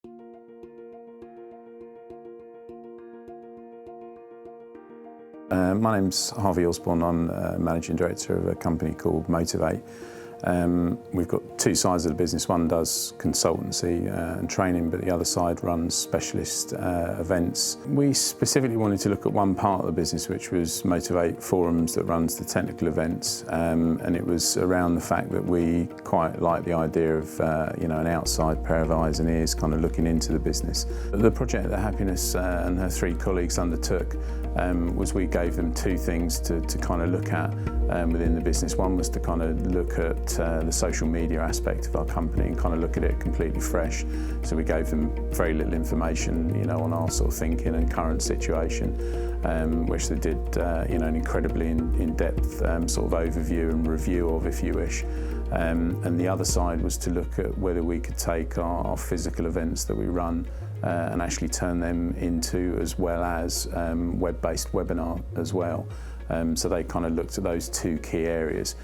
My name's Harvey Osborn. I'm Managing Director of a company called Motiv8. We've got two sides of the business. One does consultancy and training, but the other side runs specialist events. We specifically wanted to look at one part of the business, which was Motiv8 Forums, that runs the technical events, and it was around the fact that we quite like the idea of an outside pair of eyes and ears kind of looking into the business. The project that Happiness and her three colleagues undertook was we gave them two things to kind of look at within the business. One was to kind of look at the social media aspect of our company and kind of look at it completely fresh. So we gave them very little information, on our sort of thinking and current situation, which they did, an incredibly in-depth sort of overview and review of, if you wish. And the other side was to look at whether we could take our physical events that we run and actually turn them into, as well as web-based webinar as well. So they kind of looked at those two key areas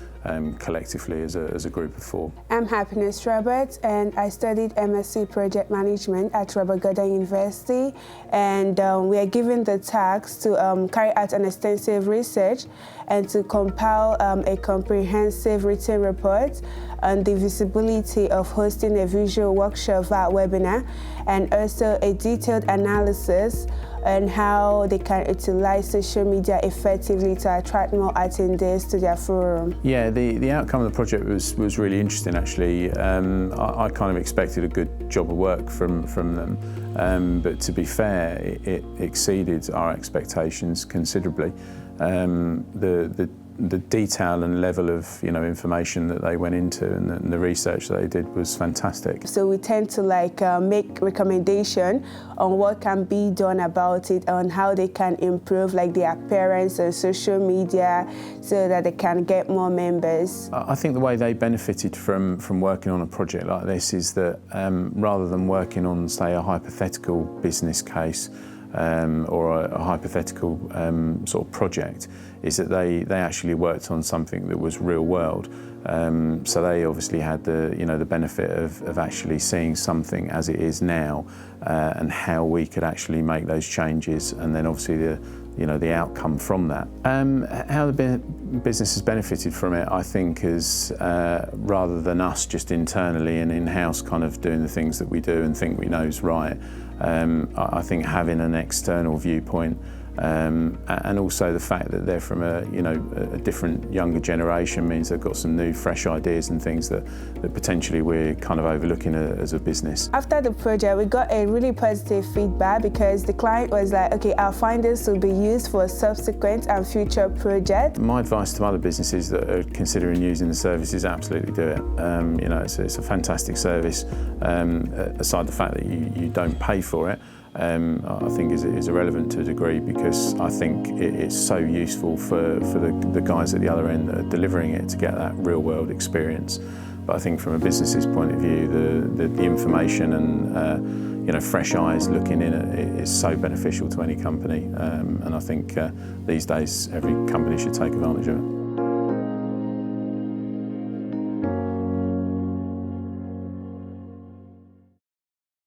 collectively as a group of four. I'm Happiness Robert, and I studied MSc Project Management at Robert Gordon University, and we are given the task to carry out an extensive research and to compile a comprehensive written report on the visibility of hosting a visual workshop via webinar, and also a detailed analysis on how they can utilize social media effectively to attract more attendees to their forum. Yeah, the outcome of the project was really interesting, actually. I kind of expected a good job of work from them, but to be fair, it exceeded our expectations considerably. The detail and level of information that they went into and the research that they did was fantastic. So we tend to make recommendation on what can be done about it, on how they can improve the appearance on social media so that they can get more members. I think the way they benefited from working on a project like this is that rather than working on, say, a hypothetical business case or a hypothetical sort of project, is that they actually worked on something that was real world. So they obviously had the benefit of actually seeing something as it is now and how we could actually make those changes, and then obviously the outcome from that. How the business has benefited from it, I think, is rather than us just internally and in-house kind of doing the things that we do and think we know is right, I think having an external viewpoint and also the fact that they're from a different, younger generation means they've got some new, fresh ideas and things that potentially we're kind of overlooking as a business. After the project, we got a really positive feedback because the client was like, okay, our findings will be used for subsequent and future projects. My advice to other businesses that are considering using the service is absolutely do it. It's a fantastic service. Aside the fact that you don't pay for it, I think is irrelevant to a degree, because I think it's so useful for the guys at the other end that are delivering it to get that real world experience. But I think from a business's point of view, the information and fresh eyes looking in it is so beneficial to any company, and I think these days every company should take advantage of it.